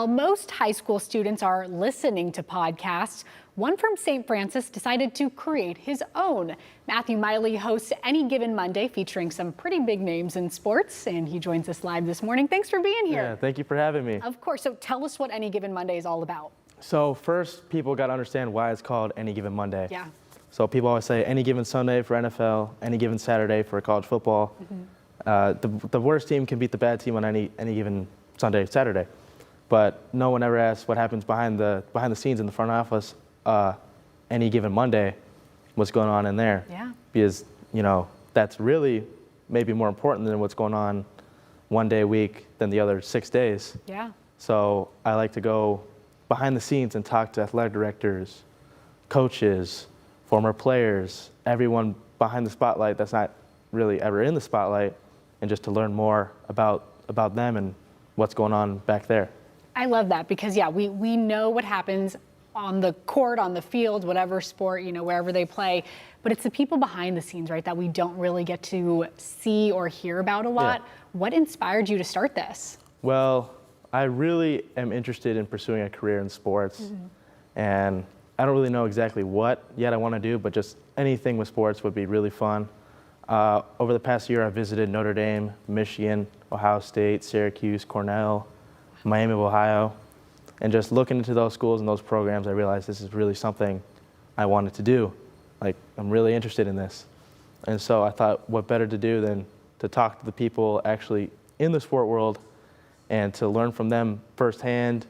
While most high school students are listening to podcasts, one from St. Francis decided to create his own. Matthew Mayle hosts Any Given Monday, featuring some pretty big names in sports, and he joins us live this morning. Thanks for being here. Yeah, thank you for having me. Of course. So tell us what Any Given Monday is all about. So first, people got to understand why it's called Any Given Monday. Yeah. So people always say any given Sunday for NFL, any given Saturday for college football. The worst team can beat the bad team on any given Sunday, Saturday. But no one ever asks what happens behind the scenes in the front office. Any given Monday, what's going on in there? Yeah. Because that's really maybe more important than what's going on one day a week than the other 6 days. Yeah. So I like to go behind the scenes and talk to athletic directors, coaches, former players, everyone behind the spotlight that's not really ever in the spotlight, and just to learn more about them and what's going on back there. I love that because, yeah, we know what happens on the court, on the field, whatever sport, wherever they play. But it's the people behind the scenes, right, that we don't really get to see or hear about a lot. Yeah. What inspired you to start this? Well, I really am interested in pursuing a career in sports. And I don't really know exactly what yet I want to do, but just anything with sports would be really fun. Over the past year, I've visited Notre Dame, Michigan, Ohio State, Syracuse, Cornell, Miami of Ohio. And just looking into those schools and those programs, I realized this is really something I wanted to do. Like, I'm really interested in this. And so I thought, what better to do than to talk to the people actually in the sport world and to learn from them firsthand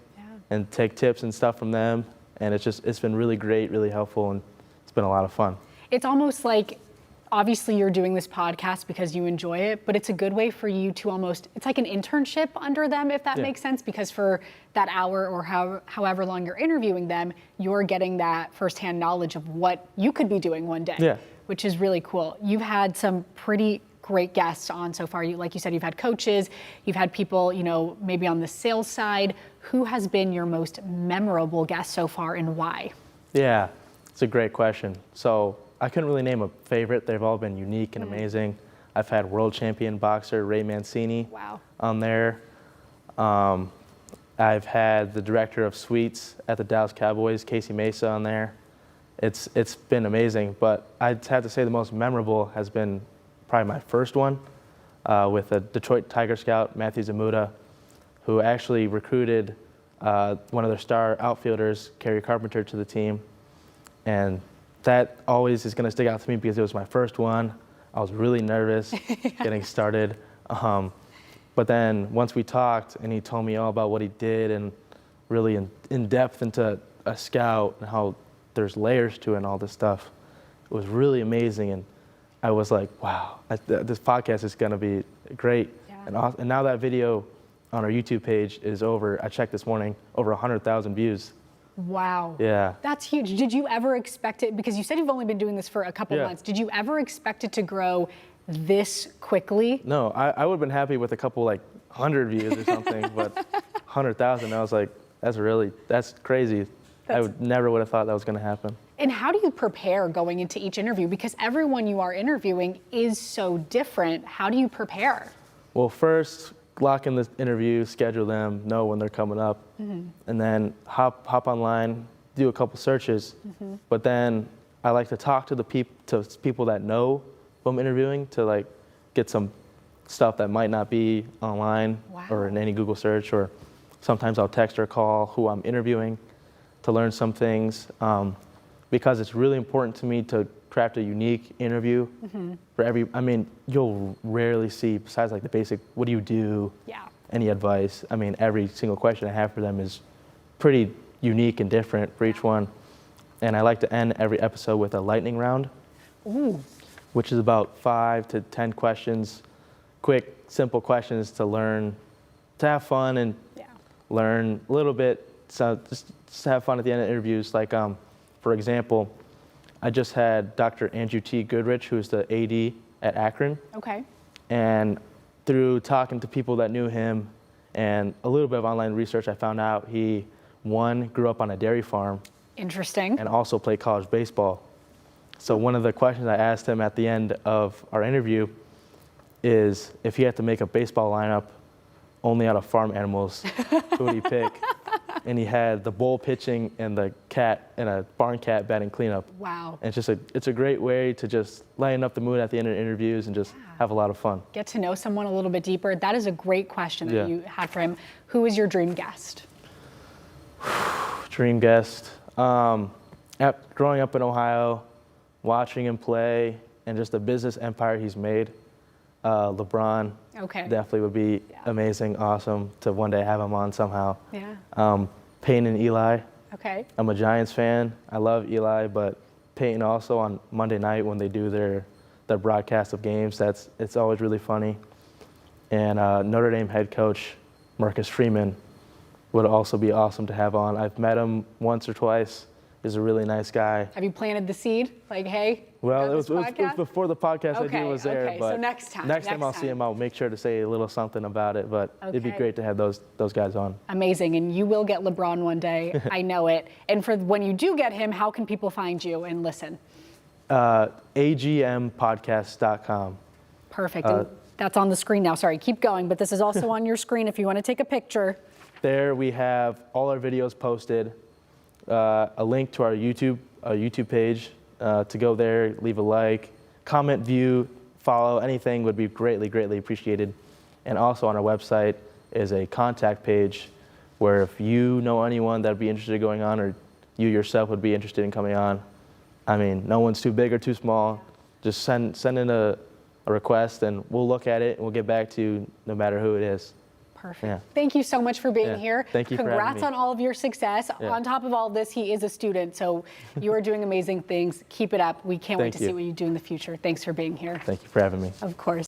and take tips and stuff from them. And it's been really great, really helpful, and it's been a lot of fun. It's almost like, obviously you're doing this podcast because you enjoy it, but it's a good way for you to it's like an internship under them, if that makes sense, because for that hour or however long you're interviewing them, you're getting that firsthand knowledge of what you could be doing one day, which is really cool. You've had some pretty great guests on so far. Like you said, you've had coaches, you've had people, maybe on the sales side. Who has been your most memorable guest so far and why? Yeah, it's a great question. So I couldn't really name a favorite. They've all been unique and amazing. I've had world champion boxer Ray Mancini on there. I've had the director of suites at the Dallas Cowboys, Casey Mesa, on there. It's been amazing, but I'd have to say the most memorable has been probably my first one with a Detroit Tiger Scout, Matthew Zamuda, who actually recruited one of their star outfielders, Kerry Carpenter, to the team. And that always is going to stick out to me because it was my first one. I was really nervous getting started. But then once we talked and he told me all about what he did and really in depth into a scout and how there's layers to it and all this stuff, it was really amazing. And I was like, wow, this podcast is going to be great. Yeah. And now that video on our YouTube page is I checked this morning, over 100,000 views. Wow. Yeah. That's huge. Did you ever expect it, because you said you've only been doing this for a couple months, did you ever expect it to grow this quickly? No, I would have been happy with a couple 100 views or something, but 100,000, I was like, that's crazy. I never would have thought that was going to happen. And how do you prepare going into each interview? Because everyone you are interviewing is so different. How do you prepare? Well, first, lock in the interview, schedule them, know when they're coming up, and then hop online, do a couple searches. But then I like to talk to people that know who I'm interviewing to get some stuff that might not be online or in any Google search, or sometimes I'll text or call who I'm interviewing to learn some things, because it's really important to me to craft a unique interview for you'll rarely see, besides the basic, what do you do? Yeah. Any advice? Every single question I have for them is pretty unique and different for each one. And I like to end every episode with a lightning round, which is about 5 to 10 questions, quick, simple questions to learn, to have fun and learn a little bit. So just have fun at the end of interviews. For example, I just had Dr. Andrew T. Goodrich, who's the AD at Akron. Okay. And through talking to people that knew him and a little bit of online research, I found out he, grew up on a dairy farm. Interesting. And also played college baseball. So one of the questions I asked him at the end of our interview is if he had to make a baseball lineup only out of farm animals, who would he pick? and he had the bull pitching and the cat and a barn cat batting cleanup. Wow. And it's a great way to just lighten up the mood at the end of interviews and just have a lot of fun. Get to know someone a little bit deeper. That is a great question that Yeah. you had for him. Who is your dream guest? Dream guest. Growing up in Ohio, watching him play, and just the business empire he's made, LeBron Okay. definitely would be amazing, awesome to one day have him on somehow. Yeah. Peyton and Eli. Okay. I'm a Giants fan. I love Eli, but Peyton also on Monday night when they do their broadcast of games, it's always really funny. And Notre Dame head coach Marcus Freeman would also be awesome to have on. I've met him once or twice. He's a really nice guy. Have you planted the seed? Like, hey, Well, got it was this podcast? before the podcast I did was there. Okay, but so next time. Next time I'll see him, I'll make sure to say a little something about it. But it'd be Okay. great to have those guys on. Amazing, and you will get LeBron one day. I know it. And for when you do get him, how can people find you and listen? agmpodcast.com. Perfect. And that's on the screen now. Sorry, keep going, but this is also on your screen if you want to take a picture. There we have all our videos posted, a link to our YouTube page to go there, leave a like, comment, view, follow, anything would be greatly, greatly appreciated. And also on our website is a contact page where if you know anyone that would be interested in going on or you yourself would be interested in coming on, I mean, no one's too big or too small. Just send in a request and we'll look at it and we'll get back to you no matter who it is. Perfect. Yeah. Thank you so much for being Yeah. here. Thank you for having Congrats me. on all of your success. Yeah. On top of all this, he is a student, so you are doing amazing things. Keep it up. We can't wait Thank to you. see what you do in the future. Thanks for being here. Thank you for having me. Of course.